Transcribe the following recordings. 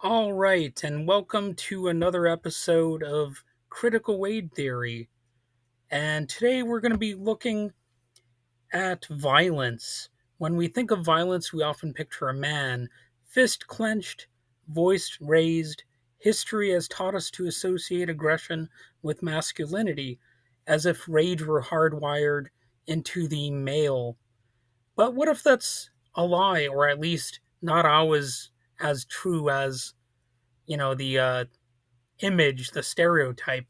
All right, and welcome to another episode of Critical Weight Theory. And today we're going to be looking at violence. When we think of violence, we often picture a man, fist clenched, voice raised. History has taught us to associate aggression with masculinity, as if rage were hardwired into the male. But what if that's a lie, or at least not always as true as the image, the stereotype?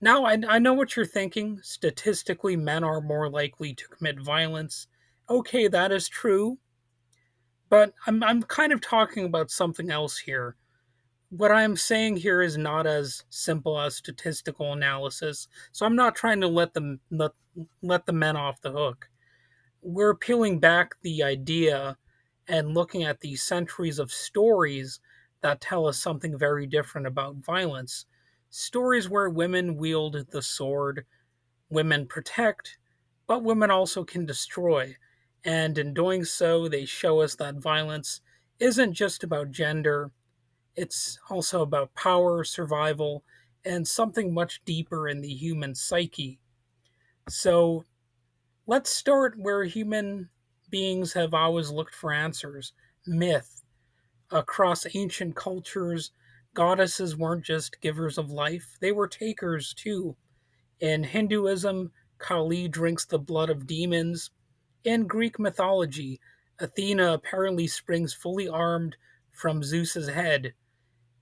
Now, I know what you're thinking. Statistically, men are more likely to commit violence. Okay, that is true, but I'm kind of talking about something else here. What I'm saying here is not as simple as statistical analysis, so I'm not trying to let the men off the hook. We're peeling back the idea and looking at the centuries of stories that tell us something very different about violence. Stories where women wield the sword, women protect, but women also can destroy. And in doing so, they show us that violence isn't just about gender, it's also about power, survival, and something much deeper in the human psyche. So let's start where human beings have always looked for answers: myth. Across ancient cultures, goddesses weren't just givers of life, they were takers too. In Hinduism, Kali drinks the blood of demons. In Greek mythology, Athena apparently springs fully armed from Zeus's head.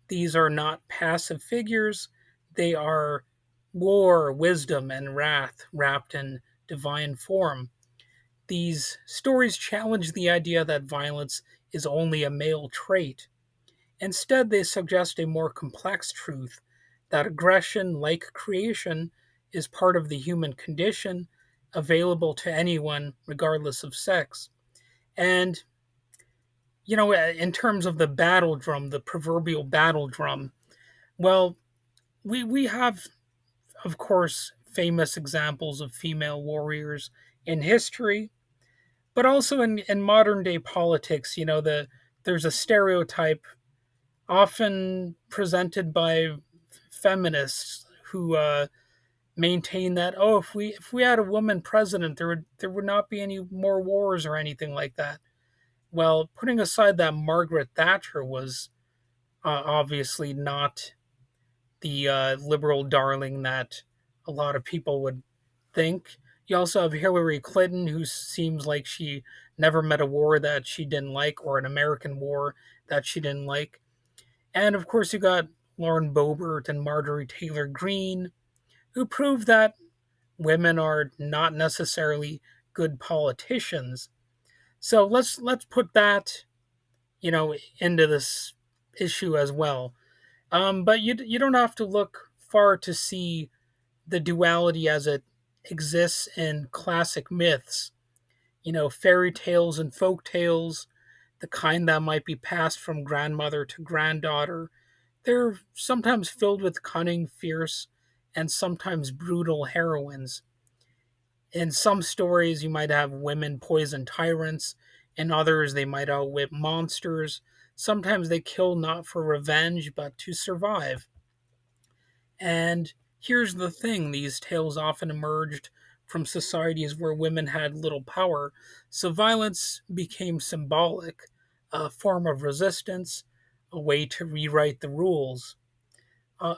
These are not passive figures, they are war, wisdom, and wrath wrapped in divine form. These stories challenge the idea that violence is only a male trait. Instead, they suggest a more complex truth that aggression, like creation, is part of the human condition, available to anyone, regardless of sex. And, in terms of the battle drum, the proverbial battle drum, well, we have, of course, famous examples of female warriors in history, but also in modern day politics. There's a stereotype often presented by feminists who maintain that, oh, if we had a woman president, there would not be any more wars or anything like that. Well, putting aside that Margaret Thatcher was obviously not the liberal darling that a lot of people would think. You also have Hillary Clinton, who seems like she never met a war that she didn't like, or an American war that she didn't like. And of course, you got Lauren Boebert and Marjorie Taylor Greene, who prove that women are not necessarily good politicians. So let's put that into this issue as well. But you don't have to look far to see the duality as it exists in classic myths. Fairy tales and folk tales, the kind that might be passed from grandmother to granddaughter. They're sometimes filled with cunning, fierce, and sometimes brutal heroines. In some stories, you might have women poison tyrants. In others, they might outwit monsters. Sometimes they kill not for revenge, but to survive. And here's the thing: these tales often emerged from societies where women had little power, so violence became symbolic, a form of resistance, a way to rewrite the rules. Uh,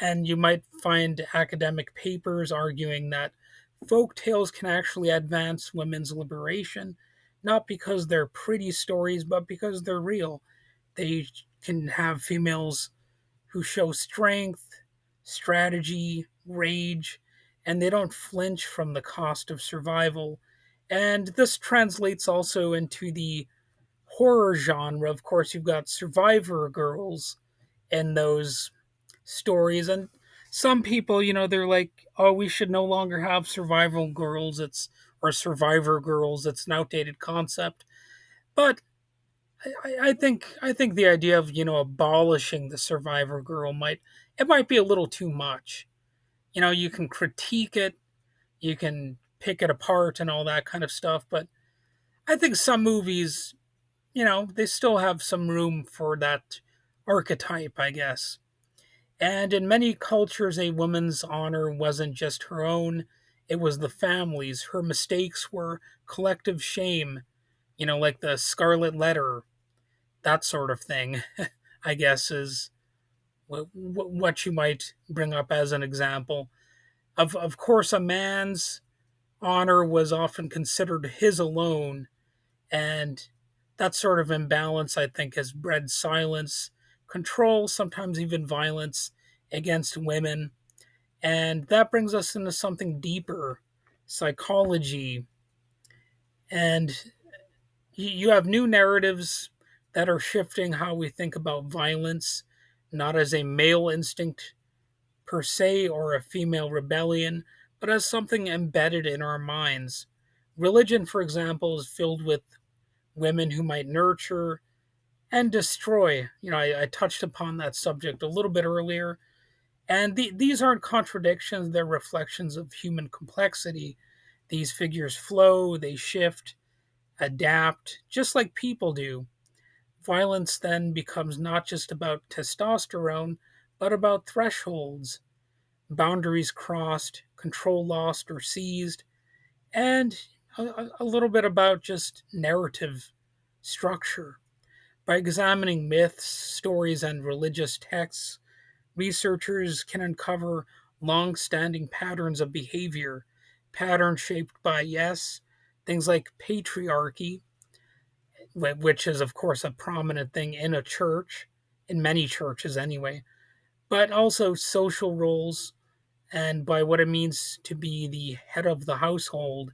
and you might find academic papers arguing that folk tales can actually advance women's liberation, not because they're pretty stories, but because they're real. They can have females who show strength, strategy, rage, and they don't flinch from the cost of survival. And this translates also into the horror genre. Of course, you've got survivor girls in those stories. And some people, they're like, oh, we should no longer have survival girls. Or survivor girls. It's an outdated concept. But I think the idea of abolishing the survivor girl might be a little too much. You can critique it, you can pick it apart and all that kind of stuff, but I think some movies, they still have some room for that archetype, I guess. And in many cultures, a woman's honor wasn't just her own, it was the family's. Her mistakes were collective shame, like the Scarlet Letter, that sort of thing, I guess, is what you might bring up as an example. Of course, a man's honor was often considered his alone, and that sort of imbalance, I think, has bred silence, control, sometimes even violence against women. And that brings us into something deeper, psychology. And you have new narratives that are shifting how we think about violence, not as a male instinct per se or a female rebellion, but as something embedded in our minds. Religion, for example, is filled with women who might nurture and destroy. I touched upon that subject a little bit earlier. And these aren't contradictions, they're reflections of human complexity. These figures flow, they shift, adapt, just like people do. Violence then becomes not just about testosterone, but about thresholds, boundaries crossed, control lost or seized, and a little bit about just narrative structure. By examining myths, stories, and religious texts, researchers can uncover long standing patterns of behavior, patterns shaped by, yes, things like patriarchy, which is, of course, a prominent thing in a church, in many churches anyway, but also social roles and by what it means to be the head of the household.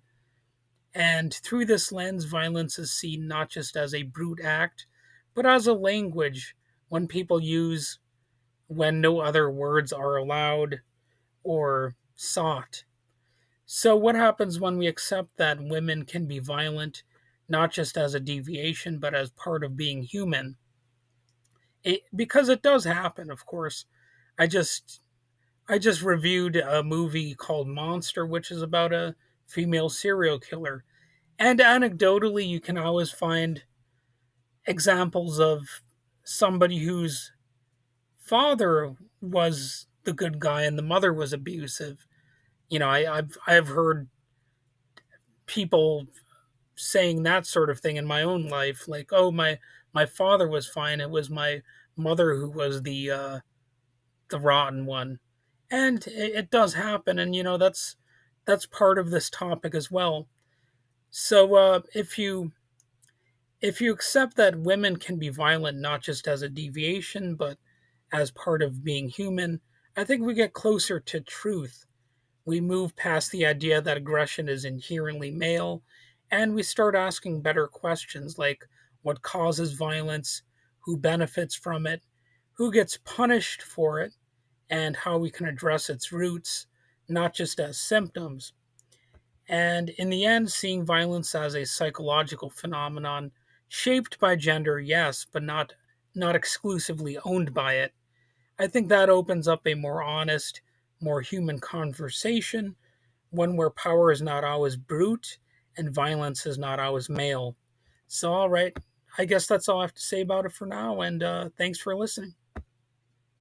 And through this lens, violence is seen not just as a brute act, but as a language one people use when no other words are allowed or sought. So, what happens when we accept that women can be violent, not just as a deviation, but as part of being human? Because it does happen, of course. I just I just reviewed a movie called Monster, which is about a female serial killer. And anecdotally, you can always find examples of somebody whose father was the good guy and the mother was abusive. I've heard people saying that sort of thing in my own life, like, "Oh, my father was fine. It was my mother who was the rotten one," and it does happen, and that's part of this topic as well. So if you accept that women can be violent not just as a deviation, but as part of being human, I think we get closer to truth. We move past the idea that aggression is inherently male, and we start asking better questions like what causes violence, who benefits from it, who gets punished for it, and how we can address its roots, not just as symptoms. And in the end, seeing violence as a psychological phenomenon shaped by gender, yes, but not exclusively owned by it. I think that opens up a more honest, more human conversation, one where power is not always brute and violence is not always male. So, all right, I guess that's all I have to say about it for now, and thanks for listening.